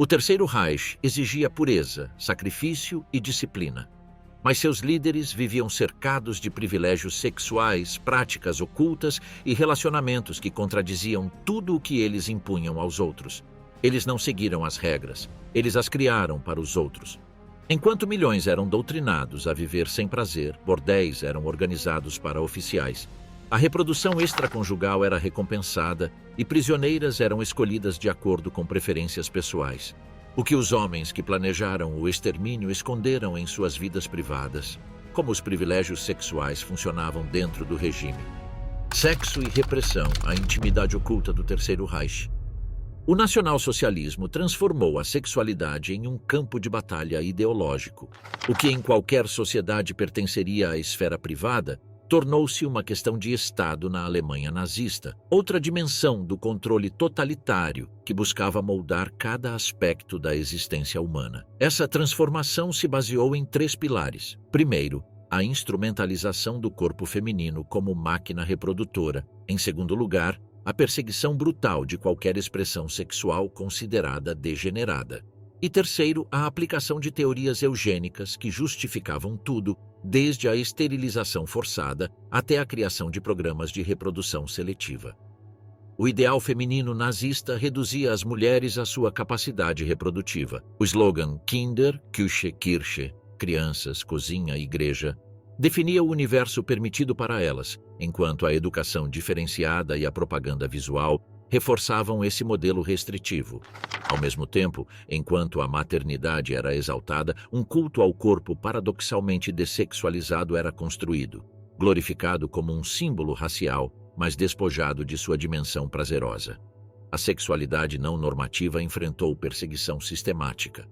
O Terceiro Reich exigia pureza, sacrifício e disciplina. Mas seus líderes viviam cercados de privilégios sexuais, práticas ocultas e relacionamentos que contradiziam tudo o que eles impunham aos outros. Eles não seguiram as regras, eles as criaram para os outros. Enquanto milhões eram doutrinados a viver sem prazer, bordéis eram organizados para oficiais. A reprodução extraconjugal era recompensada e prisioneiras eram escolhidas de acordo com preferências pessoais. O que os homens que planejaram o extermínio esconderam em suas vidas privadas, como os privilégios sexuais funcionavam dentro do regime. Sexo e repressão, a intimidade oculta do Terceiro Reich. O nacionalsocialismo transformou a sexualidade em um campo de batalha ideológico. O que em qualquer sociedade pertenceria à esfera privada, tornou-se uma questão de Estado na Alemanha nazista, outra dimensão do controle totalitário que buscava moldar cada aspecto da existência humana. Essa transformação se baseou em 3 pilares. Primeiro, a instrumentalização do corpo feminino como máquina reprodutora. Em segundo lugar, a perseguição brutal de qualquer expressão sexual considerada degenerada. E terceiro, a aplicação de teorias eugênicas que justificavam tudo, desde a esterilização forçada até a criação de programas de reprodução seletiva. O ideal feminino nazista reduzia as mulheres à sua capacidade reprodutiva. O slogan Kinder, Küche, Kirche, crianças, cozinha, igreja, definia o universo permitido para elas, enquanto a educação diferenciada e a propaganda visual reforçavam esse modelo restritivo. Ao mesmo tempo, enquanto a maternidade era exaltada, um culto ao corpo paradoxalmente dessexualizado era construído, glorificado como um símbolo racial, mas despojado de sua dimensão prazerosa. A sexualidade não normativa enfrentou perseguição sistemática.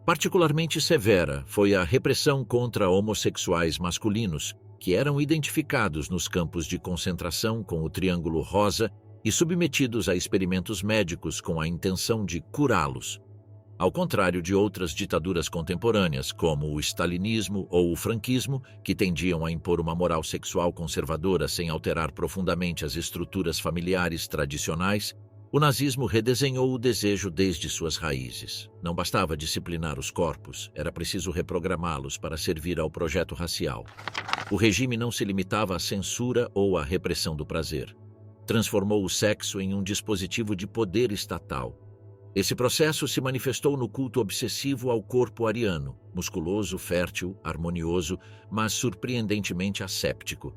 Particularmente severa foi a repressão contra homossexuais masculinos, que eram identificados nos campos de concentração com o Triângulo Rosa e submetidos a experimentos médicos com a intenção de curá-los. Ao contrário de outras ditaduras contemporâneas, como o stalinismo ou o franquismo, que tendiam a impor uma moral sexual conservadora sem alterar profundamente as estruturas familiares tradicionais, o nazismo redesenhou o desejo desde suas raízes. Não bastava disciplinar os corpos, era preciso reprogramá-los para servir ao projeto racial. O regime não se limitava à censura ou à repressão do prazer. Transformou o sexo em um dispositivo de poder estatal. Esse processo se manifestou no culto obsessivo ao corpo ariano, musculoso, fértil, harmonioso, mas surpreendentemente asséptico.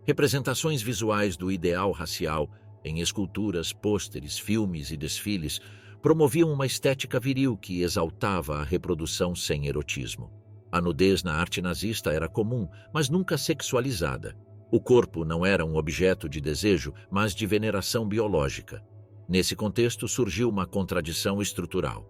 Representações visuais do ideal racial, em esculturas, pôsteres, filmes e desfiles, promoviam uma estética viril que exaltava a reprodução sem erotismo. A nudez na arte nazista era comum, mas nunca sexualizada. O corpo não era um objeto de desejo, mas de veneração biológica. Nesse contexto surgiu uma contradição estrutural.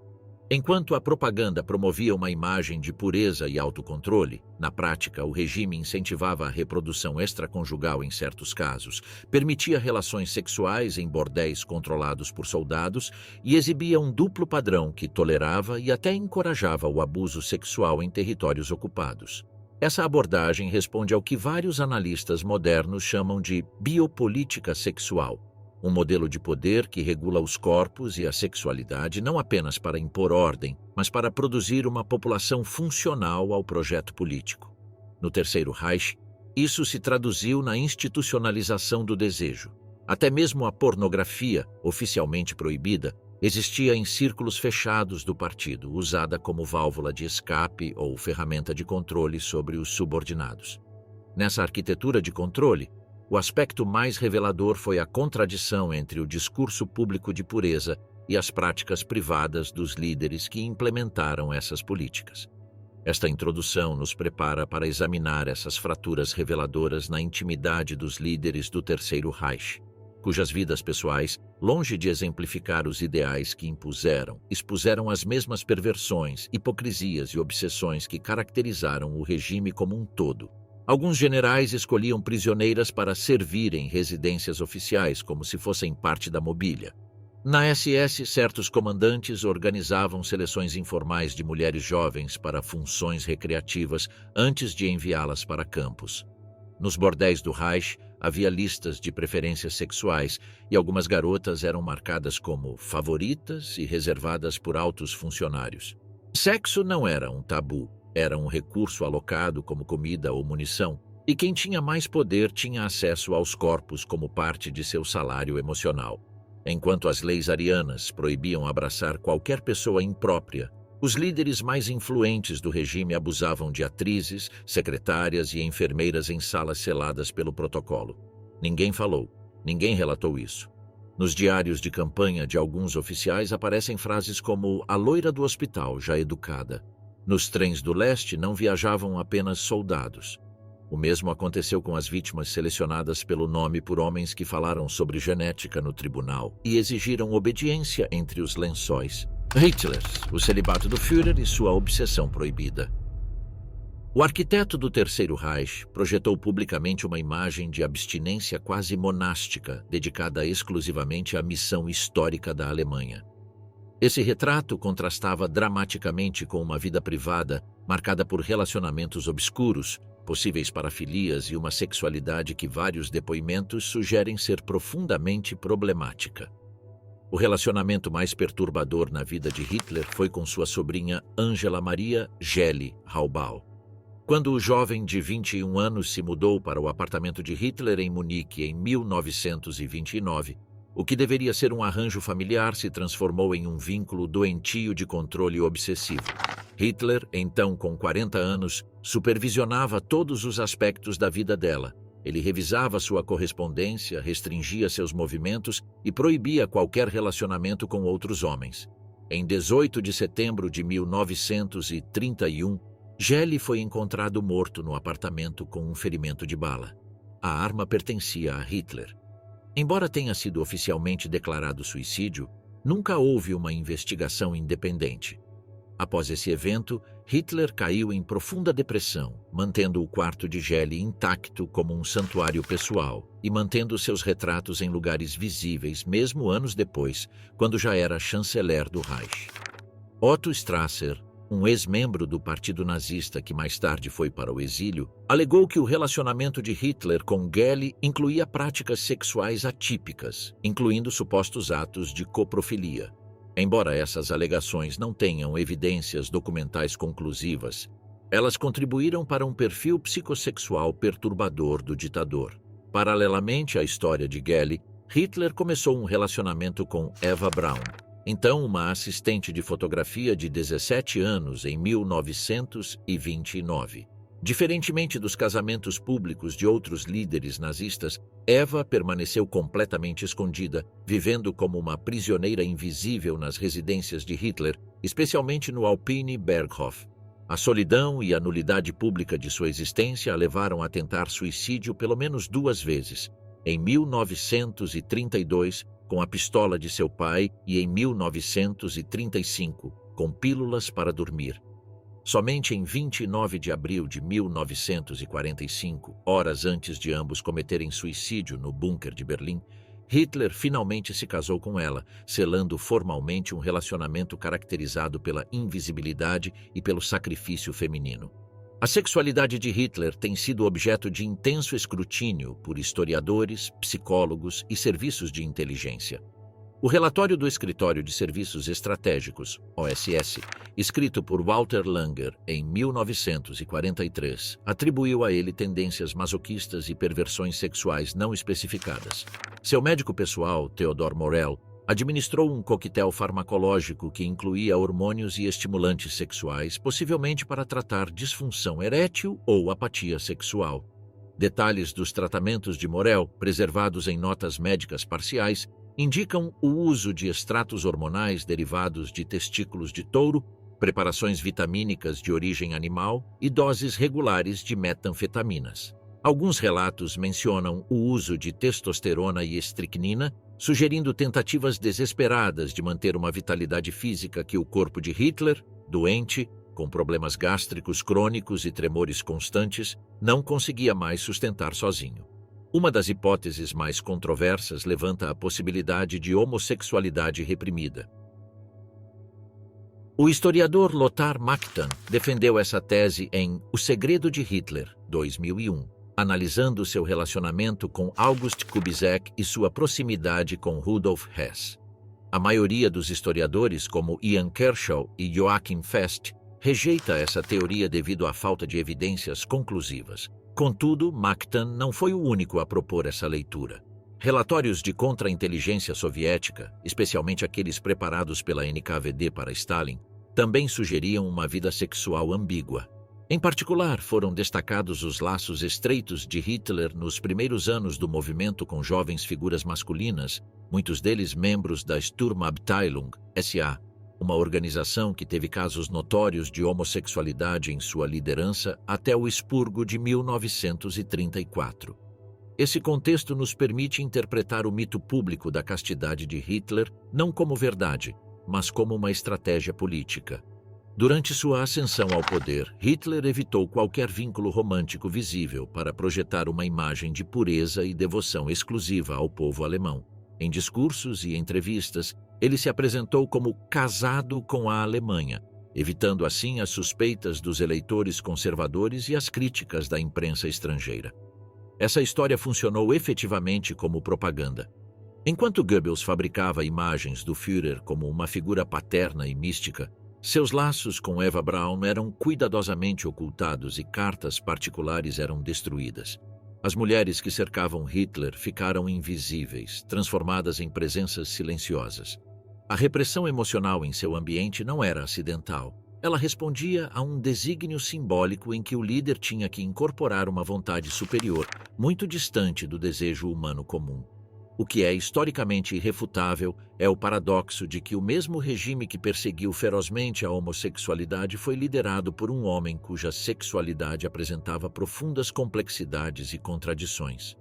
Enquanto a propaganda promovia uma imagem de pureza e autocontrole, na prática o regime incentivava a reprodução extraconjugal em certos casos, permitia relações sexuais em bordéis controlados por soldados e exibia um duplo padrão que tolerava e até encorajava o abuso sexual em territórios ocupados. Essa abordagem responde ao que vários analistas modernos chamam de biopolítica sexual, um modelo de poder que regula os corpos e a sexualidade não apenas para impor ordem, mas para produzir uma população funcional ao projeto político. No Terceiro Reich, isso se traduziu na institucionalização do desejo. Até mesmo a pornografia, oficialmente proibida, existia em círculos fechados do partido, usada como válvula de escape ou ferramenta de controle sobre os subordinados. Nessa arquitetura de controle, o aspecto mais revelador foi a contradição entre o discurso público de pureza e as práticas privadas dos líderes que implementaram essas políticas. Esta introdução nos prepara para examinar essas fraturas reveladoras na intimidade dos líderes do Terceiro Reich, cujas vidas pessoais, longe de exemplificar os ideais que impuseram, expuseram as mesmas perversões, hipocrisias e obsessões que caracterizaram o regime como um todo. Alguns generais escolhiam prisioneiras para servir em residências oficiais como se fossem parte da mobília. Na SS, certos comandantes organizavam seleções informais de mulheres jovens para funções recreativas antes de enviá-las para campos. Nos bordéis do Reich, havia listas de preferências sexuais e algumas garotas eram marcadas como favoritas e reservadas por altos funcionários. Sexo não era um tabu, era um recurso alocado como comida ou munição, e quem tinha mais poder tinha acesso aos corpos como parte de seu salário emocional. Enquanto as leis arianas proibiam abraçar qualquer pessoa imprópria, os líderes mais influentes do regime abusavam de atrizes, secretárias e enfermeiras em salas seladas pelo protocolo. Ninguém falou, ninguém relatou isso. Nos diários de campanha de alguns oficiais aparecem frases como "a loira do hospital, já educada". Nos trens do leste não viajavam apenas soldados. O mesmo aconteceu com as vítimas selecionadas pelo nome por homens que falaram sobre genética no tribunal e exigiram obediência entre os lençóis. Hitler, o celibato do Führer e sua obsessão proibida. O arquiteto do Terceiro Reich projetou publicamente uma imagem de abstinência quase monástica, dedicada exclusivamente à missão histórica da Alemanha. Esse retrato contrastava dramaticamente com uma vida privada marcada por relacionamentos obscuros, possíveis parafilias e uma sexualidade que vários depoimentos sugerem ser profundamente problemática. O relacionamento mais perturbador na vida de Hitler foi com sua sobrinha Angela Maria Geli Raubal. Quando o jovem de 21 anos se mudou para o apartamento de Hitler em Munique em 1929, o que deveria ser um arranjo familiar se transformou em um vínculo doentio de controle obsessivo. Hitler, então com 40 anos, supervisionava todos os aspectos da vida dela. Ele revisava sua correspondência, restringia seus movimentos e proibia qualquer relacionamento com outros homens. Em 18 de setembro de 1931, Geli foi encontrado morto no apartamento com um ferimento de bala. A arma pertencia a Hitler. Embora tenha sido oficialmente declarado suicídio, nunca houve uma investigação independente. Após esse evento, Hitler caiu em profunda depressão, mantendo o quarto de Geli intacto como um santuário pessoal e mantendo seus retratos em lugares visíveis mesmo anos depois, quando já era chanceler do Reich. Otto Strasser, um ex-membro do partido nazista que mais tarde foi para o exílio, alegou que o relacionamento de Hitler com Geli incluía práticas sexuais atípicas, incluindo supostos atos de coprofilia. Embora essas alegações não tenham evidências documentais conclusivas, elas contribuíram para um perfil psicossexual perturbador do ditador. Paralelamente à história de Geli, Hitler começou um relacionamento com Eva Braun, então uma assistente de fotografia de 17 anos em 1929. Diferentemente dos casamentos públicos de outros líderes nazistas, Eva permaneceu completamente escondida, vivendo como uma prisioneira invisível nas residências de Hitler, especialmente no Alpine Berghof. A solidão e a nulidade pública de sua existência a levaram a tentar suicídio pelo menos 2 vezes, em 1932, com a pistola de seu pai, e em 1935, com pílulas para dormir. Somente em 29 de abril de 1945, horas antes de ambos cometerem suicídio no bunker de Berlim, Hitler finalmente se casou com ela, selando formalmente um relacionamento caracterizado pela invisibilidade e pelo sacrifício feminino. A sexualidade de Hitler tem sido objeto de intenso escrutínio por historiadores, psicólogos e serviços de inteligência. O relatório do Escritório de Serviços Estratégicos, OSS, escrito por Walter Langer em 1943, atribuiu a ele tendências masoquistas e perversões sexuais não especificadas. Seu médico pessoal, Theodor Morell, administrou um coquetel farmacológico que incluía hormônios e estimulantes sexuais, possivelmente para tratar disfunção erétil ou apatia sexual. Detalhes dos tratamentos de Morell, preservados em notas médicas parciais, indicam o uso de extratos hormonais derivados de testículos de touro, preparações vitamínicas de origem animal e doses regulares de metanfetaminas. Alguns relatos mencionam o uso de testosterona e estricnina, sugerindo tentativas desesperadas de manter uma vitalidade física que o corpo de Hitler, doente, com problemas gástricos crônicos e tremores constantes, não conseguia mais sustentar sozinho. Uma das hipóteses mais controversas levanta a possibilidade de homossexualidade reprimida. O historiador Lothar Machtan defendeu essa tese em O Segredo de Hitler, 2001. analisando seu relacionamento com August Kubizek e sua proximidade com Rudolf Hess. A maioria dos historiadores, como Ian Kershaw e Joachim Fest, rejeita essa teoria devido à falta de evidências conclusivas. Contudo, Mactan não foi o único a propor essa leitura. Relatórios de contra-inteligência soviética, especialmente aqueles preparados pela NKVD para Stalin, também sugeriam uma vida sexual ambígua. Em particular, foram destacados os laços estreitos de Hitler nos primeiros anos do movimento com jovens figuras masculinas, muitos deles membros da Sturmabteilung SA, uma organização que teve casos notórios de homossexualidade em sua liderança até o expurgo de 1934. Esse contexto nos permite interpretar o mito público da castidade de Hitler não como verdade, mas como uma estratégia política. Durante sua ascensão ao poder, Hitler evitou qualquer vínculo romântico visível para projetar uma imagem de pureza e devoção exclusiva ao povo alemão. Em discursos e entrevistas, ele se apresentou como casado com a Alemanha, evitando assim as suspeitas dos eleitores conservadores e as críticas da imprensa estrangeira. Essa história funcionou efetivamente como propaganda. Enquanto Goebbels fabricava imagens do Führer como uma figura paterna e mística, seus laços com Eva Braun eram cuidadosamente ocultados e cartas particulares eram destruídas. As mulheres que cercavam Hitler ficaram invisíveis, transformadas em presenças silenciosas. A repressão emocional em seu ambiente não era acidental. Ela respondia a um desígnio simbólico em que o líder tinha que incorporar uma vontade superior, muito distante do desejo humano comum. O que é historicamente irrefutável é o paradoxo de que o mesmo regime que perseguiu ferozmente a homossexualidade foi liderado por um homem cuja sexualidade apresentava profundas complexidades e contradições.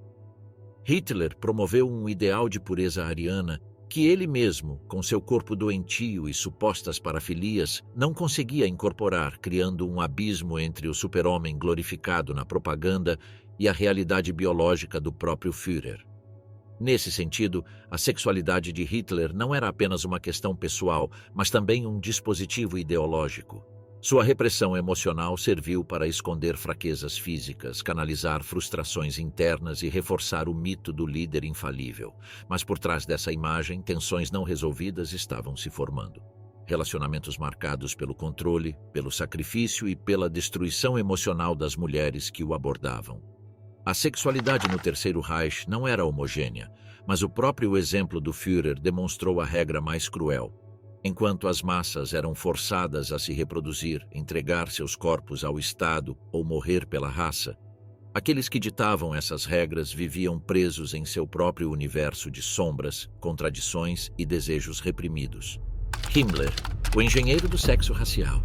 Hitler promoveu um ideal de pureza ariana que ele mesmo, com seu corpo doentio e supostas parafilias, não conseguia incorporar, criando um abismo entre o super-homem glorificado na propaganda e a realidade biológica do próprio Führer. Nesse sentido, a sexualidade de Hitler não era apenas uma questão pessoal, mas também um dispositivo ideológico. Sua repressão emocional serviu para esconder fraquezas físicas, canalizar frustrações internas e reforçar o mito do líder infalível. Mas por trás dessa imagem, tensões não resolvidas estavam se formando. Relacionamentos marcados pelo controle, pelo sacrifício e pela destruição emocional das mulheres que o abordavam. A sexualidade no Terceiro Reich não era homogênea, mas o próprio exemplo do Führer demonstrou a regra mais cruel. Enquanto as massas eram forçadas a se reproduzir, entregar seus corpos ao Estado ou morrer pela raça, aqueles que ditavam essas regras viviam presos em seu próprio universo de sombras, contradições e desejos reprimidos. Himmler, o engenheiro do sexo racial.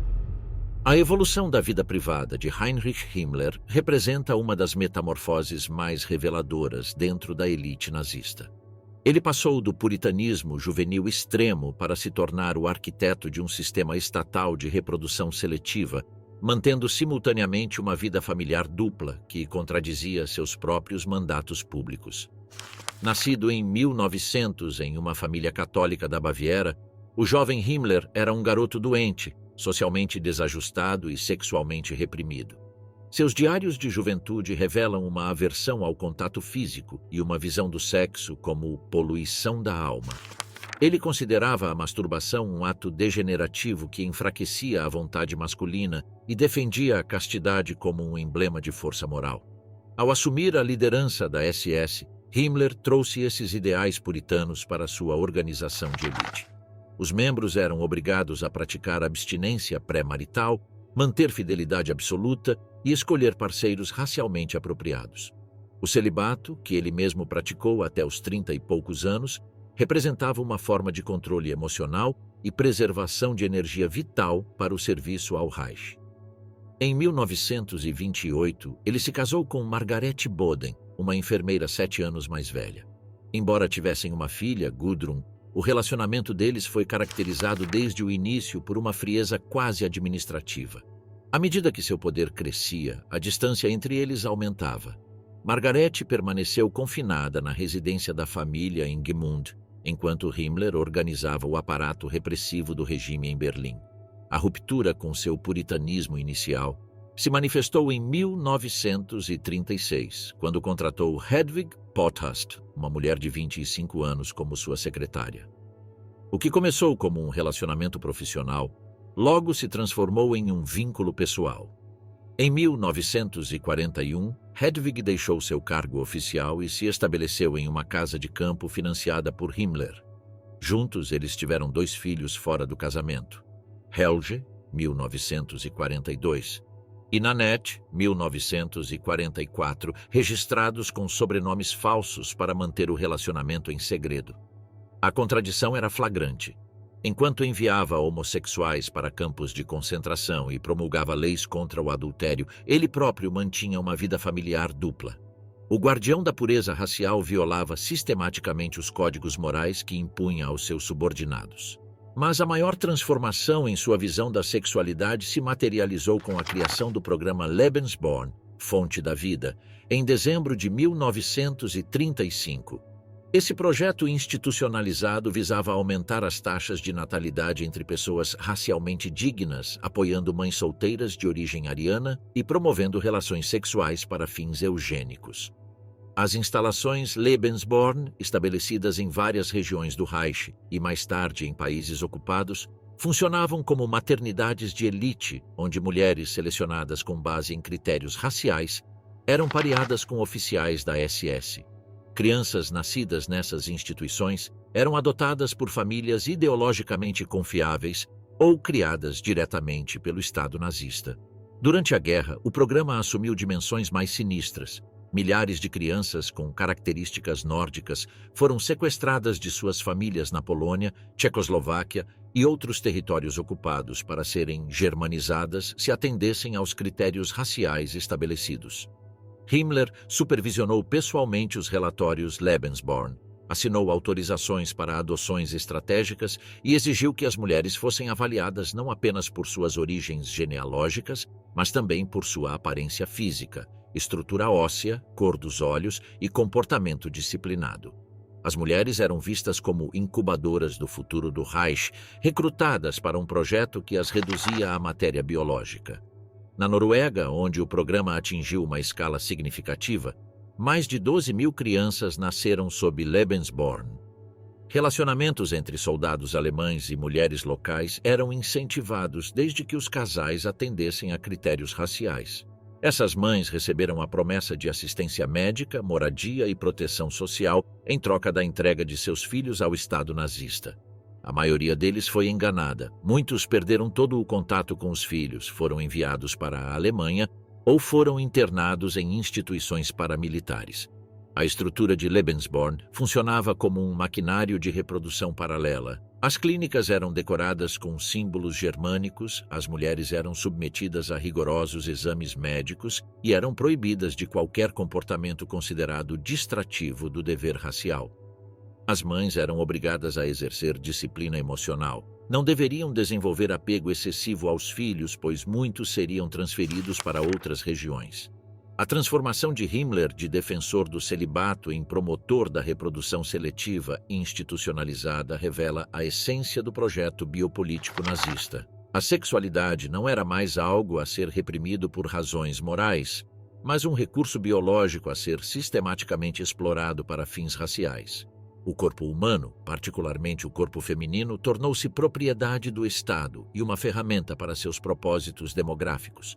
A evolução da vida privada de Heinrich Himmler representa uma das metamorfoses mais reveladoras dentro da elite nazista. Ele passou do puritanismo juvenil extremo para se tornar o arquiteto de um sistema estatal de reprodução seletiva, mantendo simultaneamente uma vida familiar dupla que contradizia seus próprios mandatos públicos. Nascido em 1900 em uma família católica da Baviera, o jovem Himmler era um garoto doente, socialmente desajustado e sexualmente reprimido. Seus diários de juventude revelam uma aversão ao contato físico e uma visão do sexo como poluição da alma. Ele considerava a masturbação um ato degenerativo que enfraquecia a vontade masculina e defendia a castidade como um emblema de força moral. Ao assumir a liderança da SS, Himmler trouxe esses ideais puritanos para sua organização de elite. Os membros eram obrigados a praticar abstinência pré-marital, manter fidelidade absoluta e escolher parceiros racialmente apropriados. O celibato, que ele mesmo praticou até os 30 e poucos anos, representava uma forma de controle emocional e preservação de energia vital para o serviço ao Reich. Em 1928, ele se casou com Margarete Boden, uma enfermeira 7 anos mais velha. Embora tivessem uma filha, Gudrun, o relacionamento deles foi caracterizado desde o início por uma frieza quase administrativa. À medida que seu poder crescia, a distância entre eles aumentava. Margarete permaneceu confinada na residência da família em Gmund, enquanto Himmler organizava o aparato repressivo do regime em Berlim. A ruptura com seu puritanismo inicial se manifestou em 1936, quando contratou Hedwig Potthast, uma mulher de 25 anos, como sua secretária. O que começou como um relacionamento profissional, logo se transformou em um vínculo pessoal. Em 1941, Hedwig deixou seu cargo oficial e se estabeleceu em uma casa de campo financiada por Himmler. Juntos, eles tiveram 2 filhos fora do casamento: Helge, 1942, e Nanette, 1944, registrados com sobrenomes falsos para manter o relacionamento em segredo. A contradição era flagrante. Enquanto enviava homossexuais para campos de concentração e promulgava leis contra o adultério, ele próprio mantinha uma vida familiar dupla. O guardião da pureza racial violava sistematicamente os códigos morais que impunha aos seus subordinados. Mas a maior transformação em sua visão da sexualidade se materializou com a criação do programa Lebensborn, Fonte da Vida, em dezembro de 1935. Esse projeto institucionalizado visava aumentar as taxas de natalidade entre pessoas racialmente dignas, apoiando mães solteiras de origem ariana e promovendo relações sexuais para fins eugênicos. As instalações Lebensborn, estabelecidas em várias regiões do Reich e mais tarde em países ocupados, funcionavam como maternidades de elite, onde mulheres selecionadas com base em critérios raciais eram pareadas com oficiais da SS. Crianças nascidas nessas instituições eram adotadas por famílias ideologicamente confiáveis ou criadas diretamente pelo Estado nazista. Durante a guerra, o programa assumiu dimensões mais sinistras. Milhares de crianças com características nórdicas foram sequestradas de suas famílias na Polônia, Tchecoslováquia e outros territórios ocupados para serem germanizadas se atendessem aos critérios raciais estabelecidos. Himmler supervisionou pessoalmente os relatórios Lebensborn, assinou autorizações para adoções estratégicas e exigiu que as mulheres fossem avaliadas não apenas por suas origens genealógicas, mas também por sua aparência física, estrutura óssea, cor dos olhos e comportamento disciplinado. As mulheres eram vistas como incubadoras do futuro do Reich, recrutadas para um projeto que as reduzia à matéria biológica. Na Noruega, onde o programa atingiu uma escala significativa, mais de 12.000 crianças nasceram sob Lebensborn. Relacionamentos entre soldados alemães e mulheres locais eram incentivados desde que os casais atendessem a critérios raciais. Essas mães receberam a promessa de assistência médica, moradia e proteção social em troca da entrega de seus filhos ao Estado nazista. A maioria deles foi enganada. Muitos perderam todo o contato com os filhos, foram enviados para a Alemanha ou foram internados em instituições paramilitares. A estrutura de Lebensborn funcionava como um maquinário de reprodução paralela. As clínicas eram decoradas com símbolos germânicos, as mulheres eram submetidas a rigorosos exames médicos e eram proibidas de qualquer comportamento considerado distrativo do dever racial. As mães eram obrigadas a exercer disciplina emocional. Não deveriam desenvolver apego excessivo aos filhos, pois muitos seriam transferidos para outras regiões. A transformação de Himmler de defensor do celibato em promotor da reprodução seletiva institucionalizada revela a essência do projeto biopolítico nazista. A sexualidade não era mais algo a ser reprimido por razões morais, mas um recurso biológico a ser sistematicamente explorado para fins raciais. O corpo humano, particularmente o corpo feminino, tornou-se propriedade do Estado e uma ferramenta para seus propósitos demográficos.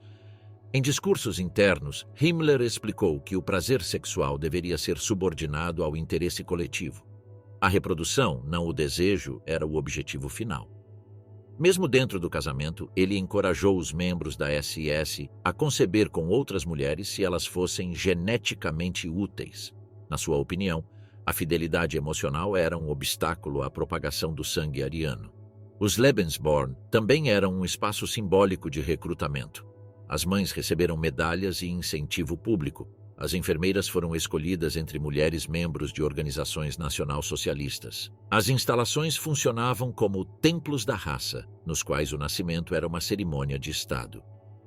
Em discursos internos, Himmler explicou que o prazer sexual deveria ser subordinado ao interesse coletivo. A reprodução, não o desejo, era o objetivo final. Mesmo dentro do casamento, ele encorajou os membros da SS a conceber com outras mulheres se elas fossem geneticamente úteis. Na sua opinião, a fidelidade emocional era um obstáculo à propagação do sangue ariano. Os Lebensborn também eram um espaço simbólico de recrutamento. As mães receberam medalhas e incentivo público. As enfermeiras foram escolhidas entre mulheres membros de organizações nacional-socialistas. As instalações funcionavam como templos da raça, nos quais o nascimento era uma cerimônia de Estado.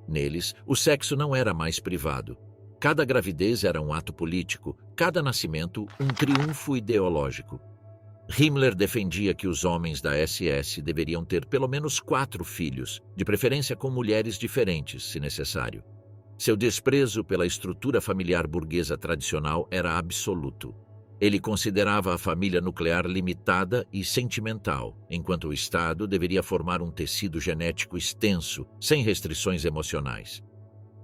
Neles, o sexo não era mais privado. Cada gravidez era um ato político, cada nascimento um triunfo ideológico. Himmler defendia que os homens da SS deveriam ter pelo menos 4 filhos, de preferência com mulheres diferentes, se necessário. Seu desprezo pela estrutura familiar burguesa tradicional era absoluto. Ele considerava a família nuclear limitada e sentimental, enquanto o Estado deveria formar um tecido genético extenso, sem restrições emocionais.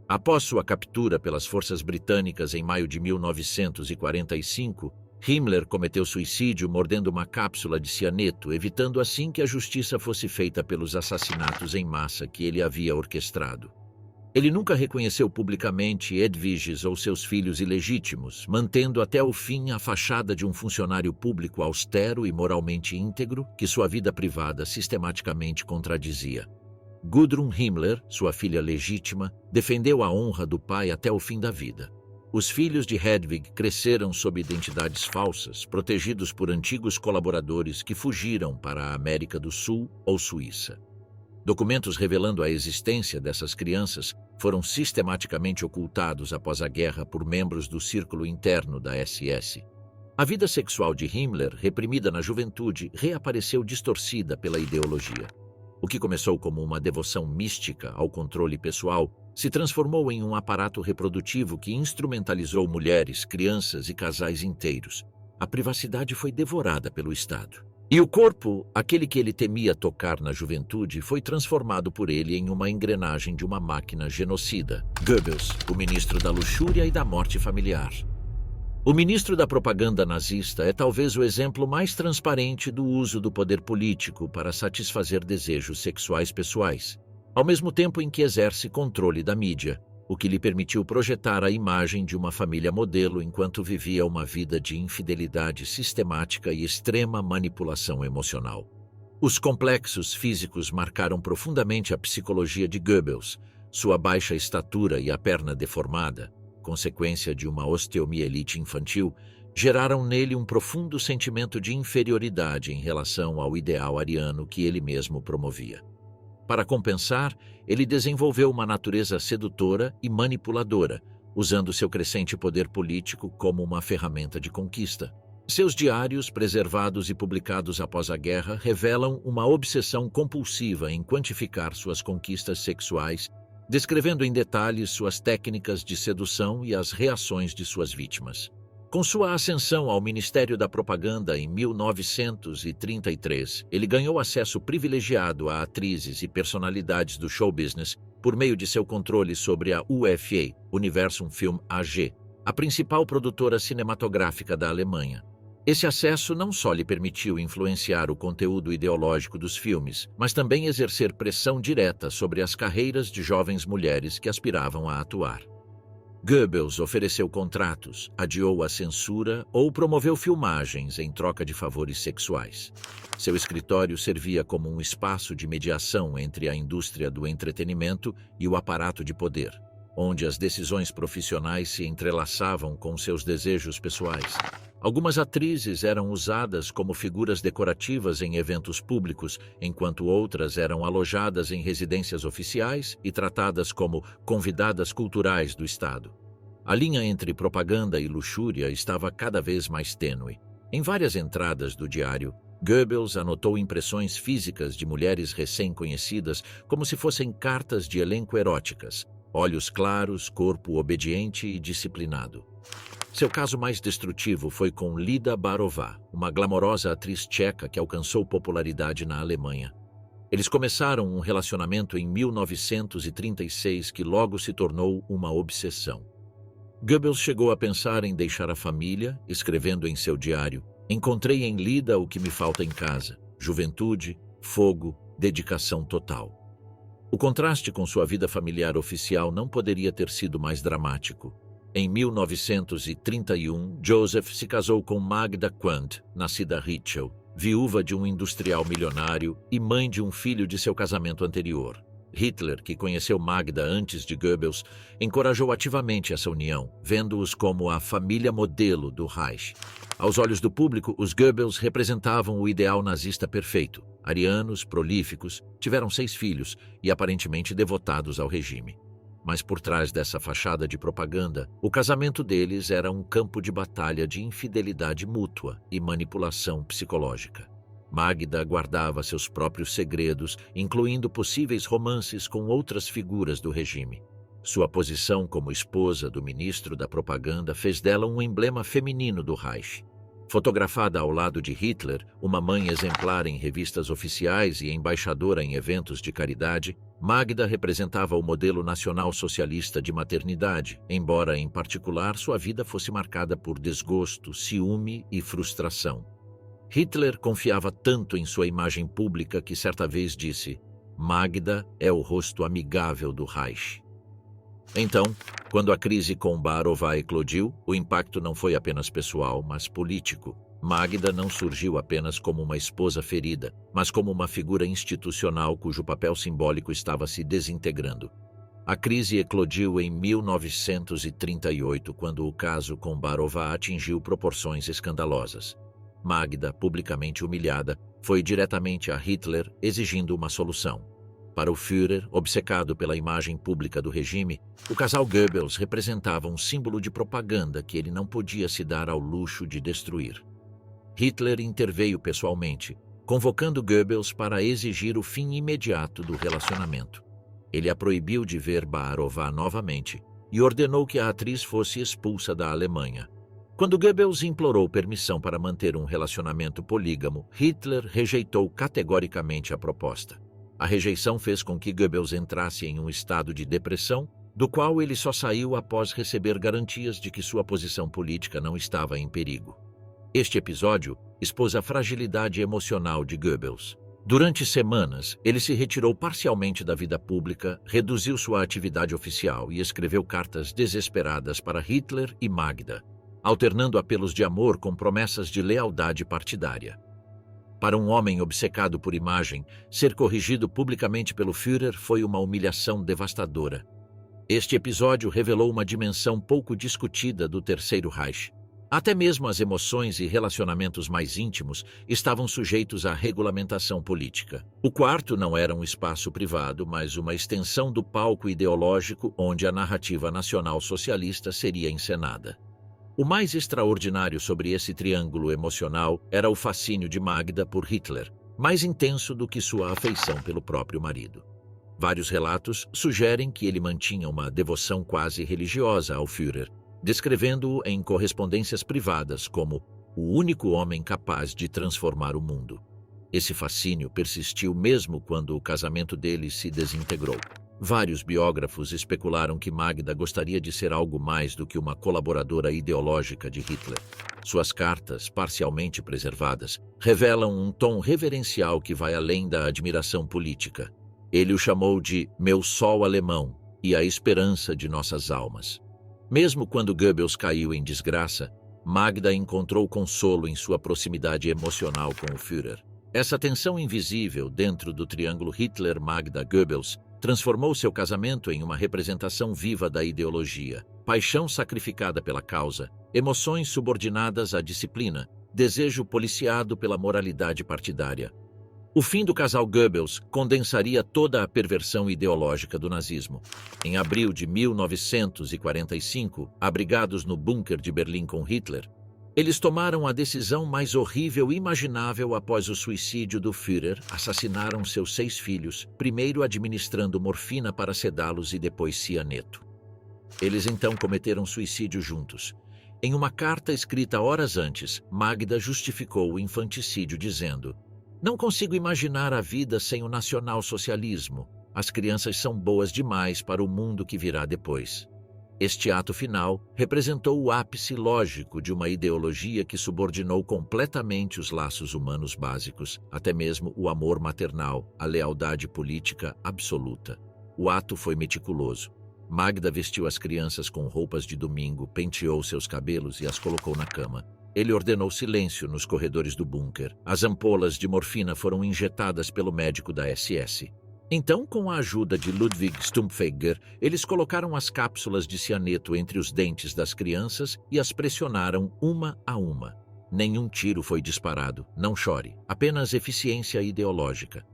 Após sua captura pelas forças britânicas em maio de 1945, Himmler cometeu suicídio mordendo uma cápsula de cianeto, evitando assim que a justiça fosse feita pelos assassinatos em massa que ele havia orquestrado. Ele nunca reconheceu publicamente Edviges ou seus filhos ilegítimos, mantendo até o fim a fachada de um funcionário público austero e moralmente íntegro que sua vida privada sistematicamente contradizia. Gudrun Himmler, sua filha legítima, defendeu a honra do pai até o fim da vida. Os filhos de Hedwig cresceram sob identidades falsas, protegidos por antigos colaboradores que fugiram para a América do Sul ou Suíça. Documentos revelando a existência dessas crianças foram sistematicamente ocultados após a guerra por membros do círculo interno da SS. A vida sexual de Himmler, reprimida na juventude, reapareceu distorcida pela ideologia. O que começou como uma devoção mística ao controle pessoal se transformou em um aparato reprodutivo que instrumentalizou mulheres, crianças e casais inteiros. A privacidade foi devorada pelo Estado. E o corpo, aquele que ele temia tocar na juventude, foi transformado por ele em uma engrenagem de uma máquina genocida. Goebbels, o ministro da luxúria e da morte familiar. O ministro da propaganda nazista é talvez o exemplo mais transparente do uso do poder político para satisfazer desejos sexuais pessoais, ao mesmo tempo em que exerce controle da mídia, o que lhe permitiu projetar a imagem de uma família modelo enquanto vivia uma vida de infidelidade sistemática e extrema manipulação emocional. Os complexos físicos marcaram profundamente a psicologia de Goebbels, sua baixa estatura e a perna deformada, consequência de uma osteomielite infantil, geraram nele um profundo sentimento de inferioridade em relação ao ideal ariano que ele mesmo promovia. Para compensar, ele desenvolveu uma natureza sedutora e manipuladora, usando seu crescente poder político como uma ferramenta de conquista. Seus diários, preservados e publicados após a guerra, revelam uma obsessão compulsiva em quantificar suas conquistas sexuais, descrevendo em detalhes suas técnicas de sedução e as reações de suas vítimas. Com sua ascensão ao Ministério da Propaganda em 1933, ele ganhou acesso privilegiado a atrizes e personalidades do show business por meio de seu controle sobre a UFA, Universum Film AG, a principal produtora cinematográfica da Alemanha. Esse acesso não só lhe permitiu influenciar o conteúdo ideológico dos filmes, mas também exercer pressão direta sobre as carreiras de jovens mulheres que aspiravam a atuar. Goebbels ofereceu contratos, adiou a censura ou promoveu filmagens em troca de favores sexuais. Seu escritório servia como um espaço de mediação entre a indústria do entretenimento e o aparato de poder, onde as decisões profissionais se entrelaçavam com seus desejos pessoais. Algumas atrizes eram usadas como figuras decorativas em eventos públicos, enquanto outras eram alojadas em residências oficiais e tratadas como convidadas culturais do Estado. A linha entre propaganda e luxúria estava cada vez mais tênue. Em várias entradas do diário, Goebbels anotou impressões físicas de mulheres recém-conhecidas como se fossem cartas de elenco eróticas, olhos claros, corpo obediente e disciplinado. Seu caso mais destrutivo foi com Lida Barová, uma glamourosa atriz tcheca que alcançou popularidade na Alemanha. Eles começaram um relacionamento em 1936 que logo se tornou uma obsessão. Goebbels chegou a pensar em deixar a família, escrevendo em seu diário: "Encontrei em Lida o que me falta em casa: juventude, fogo, dedicação total." O contraste com sua vida familiar oficial não poderia ter sido mais dramático. Em 1931, Joseph se casou com Magda Quandt, nascida Ritschl, viúva de um industrial milionário e mãe de um filho de seu casamento anterior. Hitler, que conheceu Magda antes de Goebbels, encorajou ativamente essa união, vendo-os como a família modelo do Reich. Aos olhos do público, os Goebbels representavam o ideal nazista perfeito. Arianos, prolíficos, tiveram 6 filhos e aparentemente devotados ao regime. Mas por trás dessa fachada de propaganda, o casamento deles era um campo de batalha de infidelidade mútua e manipulação psicológica. Magda guardava seus próprios segredos, incluindo possíveis romances com outras figuras do regime. Sua posição como esposa do ministro da propaganda fez dela um emblema feminino do Reich. Fotografada ao lado de Hitler, uma mãe exemplar em revistas oficiais e embaixadora em eventos de caridade, Magda representava o modelo nacional-socialista de maternidade, embora, em particular, sua vida fosse marcada por desgosto, ciúme e frustração. Hitler confiava tanto em sua imagem pública que certa vez disse: Magda é o rosto amigável do Reich. Então, quando a crise com Baarová eclodiu, o impacto não foi apenas pessoal, mas político. Magda não surgiu apenas como uma esposa ferida, mas como uma figura institucional cujo papel simbólico estava se desintegrando. A crise eclodiu em 1938, quando o caso com Baarová atingiu proporções escandalosas. Magda, publicamente humilhada, foi diretamente a Hitler exigindo uma solução. Para o Führer, obcecado pela imagem pública do regime, o casal Goebbels representava um símbolo de propaganda que ele não podia se dar ao luxo de destruir. Hitler interveio pessoalmente, convocando Goebbels para exigir o fim imediato do relacionamento. Ele a proibiu de ver Baarová novamente e ordenou que a atriz fosse expulsa da Alemanha. Quando Goebbels implorou permissão para manter um relacionamento polígamo, Hitler rejeitou categoricamente a proposta. A rejeição fez com que Goebbels entrasse em um estado de depressão, do qual ele só saiu após receber garantias de que sua posição política não estava em perigo. Este episódio expôs a fragilidade emocional de Goebbels. Durante semanas, ele se retirou parcialmente da vida pública, reduziu sua atividade oficial e escreveu cartas desesperadas para Hitler e Magda, alternando apelos de amor com promessas de lealdade partidária. Para um homem obcecado por imagem, ser corrigido publicamente pelo Führer foi uma humilhação devastadora. Este episódio revelou uma dimensão pouco discutida do Terceiro Reich. Até mesmo as emoções e relacionamentos mais íntimos estavam sujeitos à regulamentação política. O quarto não era um espaço privado, mas uma extensão do palco ideológico onde a narrativa nacional-socialista seria encenada. O mais extraordinário sobre esse triângulo emocional era o fascínio de Magda por Hitler, mais intenso do que sua afeição pelo próprio marido. Vários relatos sugerem que ele mantinha uma devoção quase religiosa ao Führer, descrevendo-o em correspondências privadas como o único homem capaz de transformar o mundo. Esse fascínio persistiu mesmo quando o casamento deles se desintegrou. Vários biógrafos especularam que Magda gostaria de ser algo mais do que uma colaboradora ideológica de Hitler. Suas cartas, parcialmente preservadas, revelam um tom reverencial que vai além da admiração política. Ele o chamou de meu sol alemão e a esperança de nossas almas. Mesmo quando Goebbels caiu em desgraça, Magda encontrou consolo em sua proximidade emocional com o Führer. Essa tensão invisível dentro do triângulo Hitler-Magda-Goebbels transformou seu casamento em uma representação viva da ideologia, paixão sacrificada pela causa, emoções subordinadas à disciplina, desejo policiado pela moralidade partidária. O fim do casal Goebbels condensaria toda a perversão ideológica do nazismo. Em abril de 1945, abrigados no bunker de Berlim com Hitler, eles tomaram a decisão mais horrível imaginável após o suicídio do Führer, assassinaram seus 6 filhos, primeiro administrando morfina para sedá-los e depois cianeto. Eles então cometeram suicídio juntos. Em uma carta escrita horas antes, Magda justificou o infanticídio dizendo: "Não consigo imaginar a vida sem o nacional-socialismo. As crianças são boas demais para o mundo que virá depois." Este ato final representou o ápice lógico de uma ideologia que subordinou completamente os laços humanos básicos, até mesmo o amor maternal, a lealdade política absoluta. O ato foi meticuloso. Magda vestiu as crianças com roupas de domingo, penteou seus cabelos e as colocou na cama. Ele ordenou silêncio nos corredores do bunker. As ampolas de morfina foram injetadas pelo médico da SS. Então, com a ajuda de Ludwig Stumpfegger, eles colocaram as cápsulas de cianeto entre os dentes das crianças e as pressionaram uma a uma. Nenhum tiro foi disparado, não chore, apenas eficiência ideológica.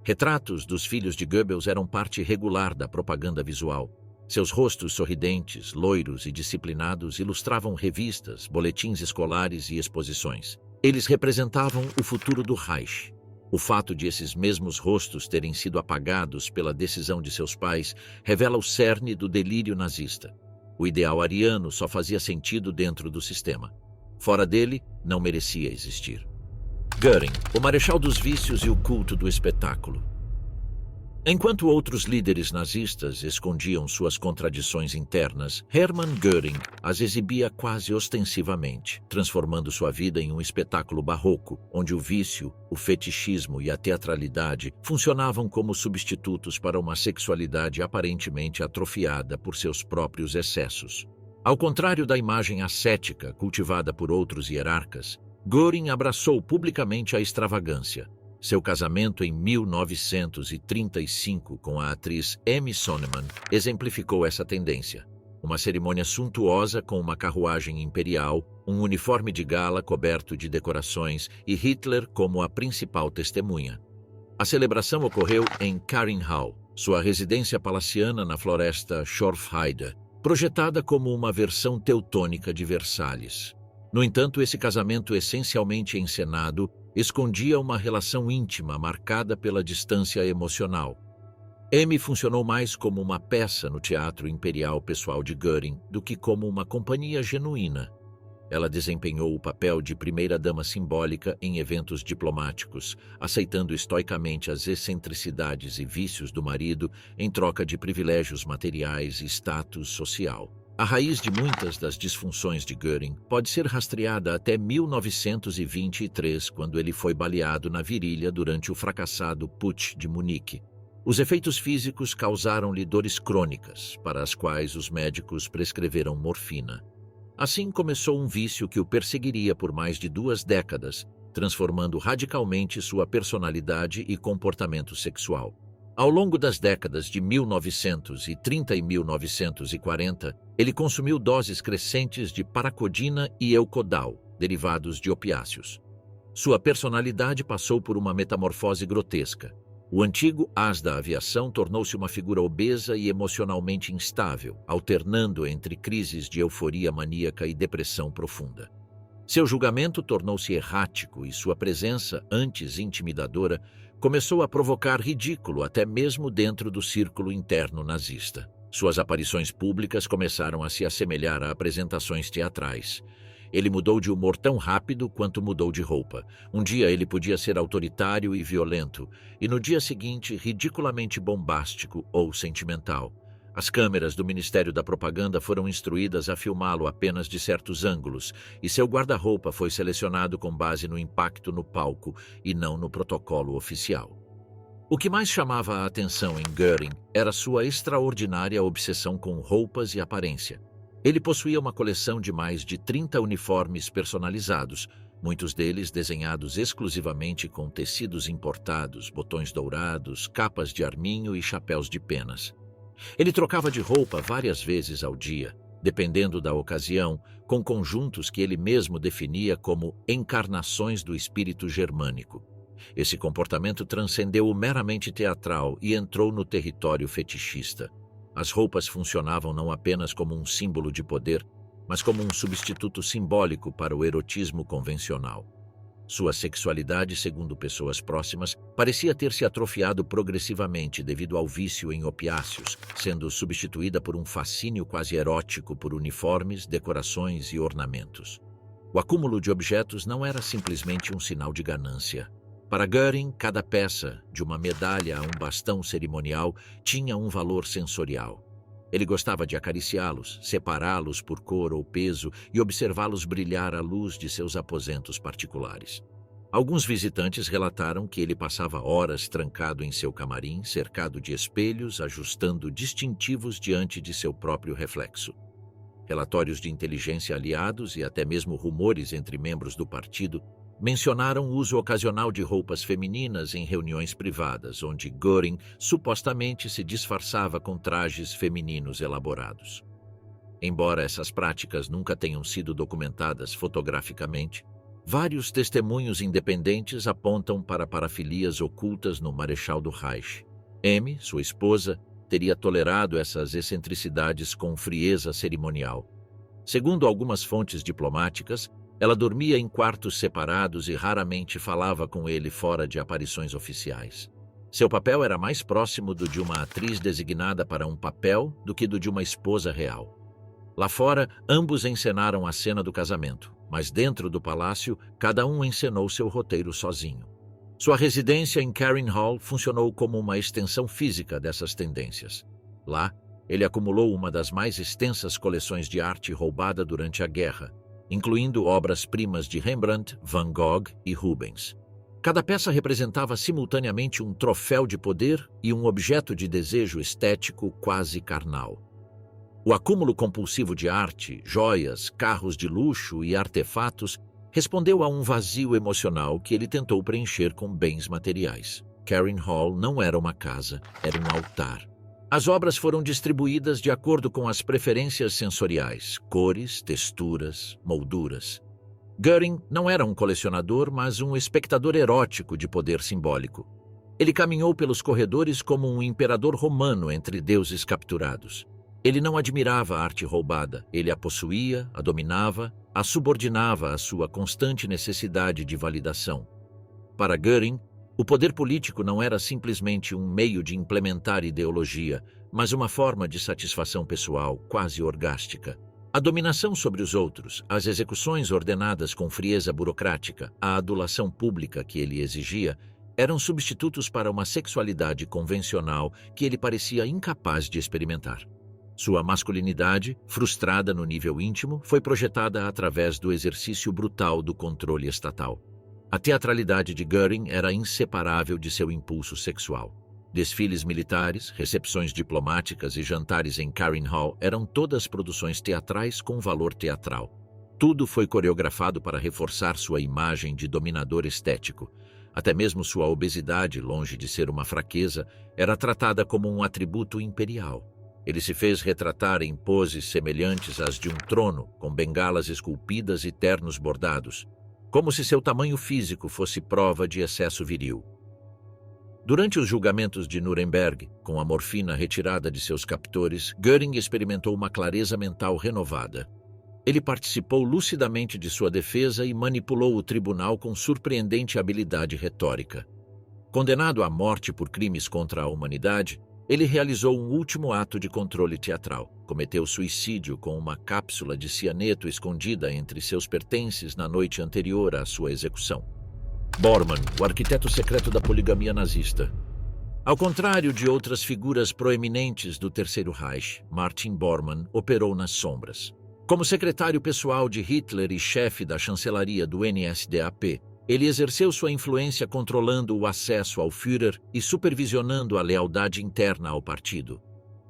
Retratos dos filhos de Goebbels eram parte regular da propaganda visual. Seus rostos sorridentes, loiros e disciplinados ilustravam revistas, boletins escolares e exposições. Eles representavam o futuro do Reich. O fato de esses mesmos rostos terem sido apagados pela decisão de seus pais revela o cerne do delírio nazista. O ideal ariano só fazia sentido dentro do sistema. Fora dele, não merecia existir. Göring, o marechal dos vícios e o culto do espetáculo. Enquanto outros líderes nazistas escondiam suas contradições internas, Hermann Göring as exibia quase ostensivamente, transformando sua vida em um espetáculo barroco, onde o vício, o fetichismo e a teatralidade funcionavam como substitutos para uma sexualidade aparentemente atrofiada por seus próprios excessos. Ao contrário da imagem ascética cultivada por outros hierarcas, Göring abraçou publicamente a extravagância. Seu casamento em 1935 com a atriz Amy Sonneman exemplificou essa tendência. Uma cerimônia suntuosa com uma carruagem imperial, um uniforme de gala coberto de decorações e Hitler como a principal testemunha. A celebração ocorreu em Karinhal, sua residência palaciana na floresta Schorfheide, projetada como uma versão teutônica de Versalhes. No entanto, esse casamento essencialmente encenado escondia uma relação íntima marcada pela distância emocional. Amy funcionou mais como uma peça no teatro imperial pessoal de Göring do que como uma companhia genuína. Ela desempenhou o papel de primeira-dama simbólica em eventos diplomáticos, aceitando estoicamente as excentricidades e vícios do marido em troca de privilégios materiais e status social. A raiz de muitas das disfunções de Göring pode ser rastreada até 1923, quando ele foi baleado na virilha durante o fracassado Putsch de Munique. Os efeitos físicos causaram-lhe dores crônicas, para as quais os médicos prescreveram morfina. Assim começou um vício que o perseguiria por mais de 2 décadas, transformando radicalmente sua personalidade e comportamento sexual. Ao longo das décadas de 1930 e 1940, ele consumiu doses crescentes de paracodina e eucodal, derivados de opiáceos. Sua personalidade passou por uma metamorfose grotesca. O antigo as da aviação tornou-se uma figura obesa e emocionalmente instável, alternando entre crises de euforia maníaca e depressão profunda. Seu julgamento tornou-se errático e sua presença, antes intimidadora, começou a provocar ridículo até mesmo dentro do círculo interno nazista. Suas aparições públicas começaram a se assemelhar a apresentações teatrais. Ele mudou de humor tão rápido quanto mudou de roupa. Um dia ele podia ser autoritário e violento, e no dia seguinte ridiculamente bombástico ou sentimental. As câmeras do Ministério da Propaganda foram instruídas a filmá-lo apenas de certos ângulos, e seu guarda-roupa foi selecionado com base no impacto no palco e não no protocolo oficial. O que mais chamava a atenção em Göring era sua extraordinária obsessão com roupas e aparência. Ele possuía uma coleção de mais de 30 uniformes personalizados, muitos deles desenhados exclusivamente com tecidos importados, botões dourados, capas de arminho e chapéus de penas. Ele trocava de roupa várias vezes ao dia, dependendo da ocasião, com conjuntos que ele mesmo definia como encarnações do espírito germânico. Esse comportamento transcendeu o meramente teatral e entrou no território fetichista. As roupas funcionavam não apenas como um símbolo de poder, mas como um substituto simbólico para o erotismo convencional. Sua sexualidade, segundo pessoas próximas, parecia ter se atrofiado progressivamente devido ao vício em opiáceos, sendo substituída por um fascínio quase erótico por uniformes, decorações e ornamentos. O acúmulo de objetos não era simplesmente um sinal de ganância. Para Göring, cada peça, de uma medalha a um bastão cerimonial, tinha um valor sensorial. Ele gostava de acariciá-los, separá-los por cor ou peso e observá-los brilhar à luz de seus aposentos particulares. Alguns visitantes relataram que ele passava horas trancado em seu camarim, cercado de espelhos, ajustando distintivos diante de seu próprio reflexo. Relatórios de inteligência aliados e até mesmo rumores entre membros do partido mencionaram o uso ocasional de roupas femininas em reuniões privadas, onde Göring supostamente se disfarçava com trajes femininos elaborados. Embora essas práticas nunca tenham sido documentadas fotograficamente, vários testemunhos independentes apontam para parafilias ocultas no Marechal do Reich. Amy, sua esposa, teria tolerado essas excentricidades com frieza cerimonial. Segundo algumas fontes diplomáticas, Ela dormia em quartos separados e raramente falava com ele fora de aparições oficiais. Seu papel era mais próximo do de uma atriz designada para um papel do que do de uma esposa real. Lá fora, ambos encenaram a cena do casamento, mas dentro do palácio, cada um encenou seu roteiro sozinho. Sua residência em Karen Hall funcionou como uma extensão física dessas tendências. Lá, ele acumulou uma das mais extensas coleções de arte roubada durante a guerra, incluindo obras-primas de Rembrandt, Van Gogh e Rubens. Cada peça representava simultaneamente um troféu de poder e um objeto de desejo estético quase carnal. O acúmulo compulsivo de arte, joias, carros de luxo e artefatos respondeu a um vazio emocional que ele tentou preencher com bens materiais. Karen Hall não era uma casa, era um altar. As obras foram distribuídas de acordo com as preferências sensoriais, cores, texturas, molduras. Göring não era um colecionador, mas um espectador erótico de poder simbólico. Ele caminhou pelos corredores como um imperador romano entre deuses capturados. Ele não admirava a arte roubada, ele a possuía, a dominava, a subordinava à sua constante necessidade de validação. Para Göring, o poder político não era simplesmente um meio de implementar ideologia, mas uma forma de satisfação pessoal quase orgástica. A dominação sobre os outros, as execuções ordenadas com frieza burocrática, a adulação pública que ele exigia, eram substitutos para uma sexualidade convencional que ele parecia incapaz de experimentar. Sua masculinidade, frustrada no nível íntimo, foi projetada através do exercício brutal do controle estatal. A teatralidade de Göring era inseparável de seu impulso sexual. Desfiles militares, recepções diplomáticas e jantares em Karen Hall eram todas produções teatrais com valor teatral. Tudo foi coreografado para reforçar sua imagem de dominador estético. Até mesmo sua obesidade, longe de ser uma fraqueza, era tratada como um atributo imperial. Ele se fez retratar em poses semelhantes às de um trono, com bengalas esculpidas e ternos bordados, como se seu tamanho físico fosse prova de excesso viril. Durante os julgamentos de Nuremberg, com a morfina retirada de seus captores, Göring experimentou uma clareza mental renovada. Ele participou lucidamente de sua defesa e manipulou o tribunal com surpreendente habilidade retórica. Condenado à morte por crimes contra a humanidade, ele realizou um último ato de controle teatral. Cometeu suicídio com uma cápsula de cianeto escondida entre seus pertences na noite anterior à sua execução. Bormann, o arquiteto secreto da poligamia nazista. Ao contrário de outras figuras proeminentes do Terceiro Reich, Martin Bormann operou nas sombras. Como secretário pessoal de Hitler e chefe da chancelaria do NSDAP, ele exerceu sua influência controlando o acesso ao Führer e supervisionando a lealdade interna ao partido.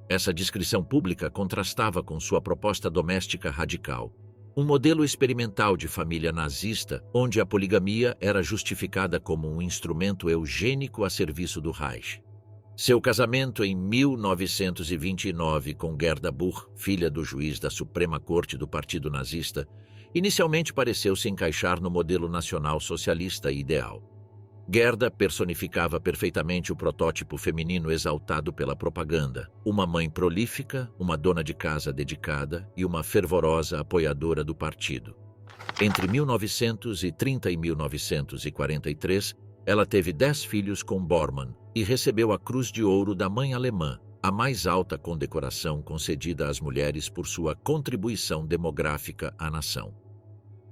Essa descrição pública contrastava com sua proposta doméstica radical, um modelo experimental de família nazista onde a poligamia era justificada como um instrumento eugênico a serviço do Reich. Seu casamento em 1929 com Gerda Buch, filha do juiz da Suprema Corte do Partido Nazista, inicialmente pareceu se encaixar no modelo nacional socialista ideal. Gerda personificava perfeitamente o protótipo feminino exaltado pela propaganda, uma mãe prolífica, uma dona de casa dedicada e uma fervorosa apoiadora do partido. Entre 1930 e 1943, ela teve 10 filhos com Bormann e recebeu a Cruz de Ouro da Mãe Alemã, a mais alta condecoração concedida às mulheres por sua contribuição demográfica à nação.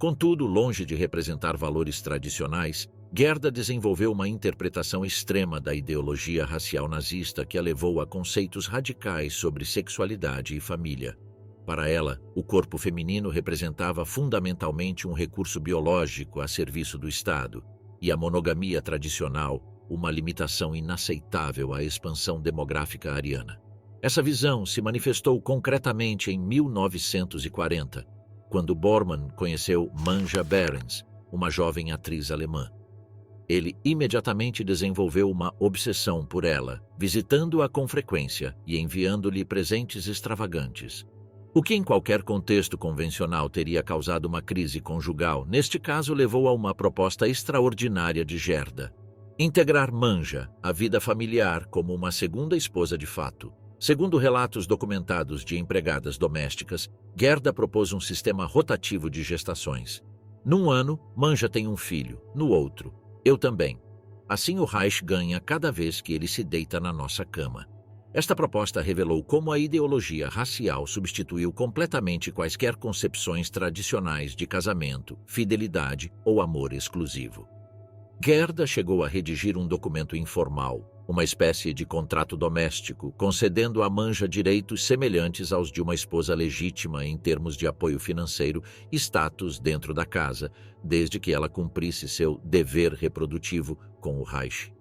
Contudo, longe de representar valores tradicionais, Gerda desenvolveu uma interpretação extrema da ideologia racial nazista que a levou a conceitos radicais sobre sexualidade e família. Para ela, o corpo feminino representava fundamentalmente um recurso biológico a serviço do Estado, e a monogamia tradicional, uma limitação inaceitável à expansão demográfica ariana. Essa visão se manifestou concretamente em 1940, quando Bormann conheceu Manja Behrens, uma jovem atriz alemã. Ele imediatamente desenvolveu uma obsessão por ela, visitando-a com frequência e enviando-lhe presentes extravagantes. O que em qualquer contexto convencional teria causado uma crise conjugal, neste caso levou a uma proposta extraordinária de Gerda: integrar Manja à vida familiar como uma segunda esposa de fato. Segundo relatos documentados de empregadas domésticas, Gerda propôs um sistema rotativo de gestações. Num ano, Manja tem um filho, no outro, eu também. Assim o Reich ganha cada vez que ele se deita na nossa cama. Esta proposta revelou como a ideologia racial substituiu completamente quaisquer concepções tradicionais de casamento, fidelidade ou amor exclusivo. Gerda chegou a redigir um documento informal, uma espécie de contrato doméstico, concedendo a Manja direitos semelhantes aos de uma esposa legítima em termos de apoio financeiro e status dentro da casa, desde que ela cumprisse seu dever reprodutivo com o Reich.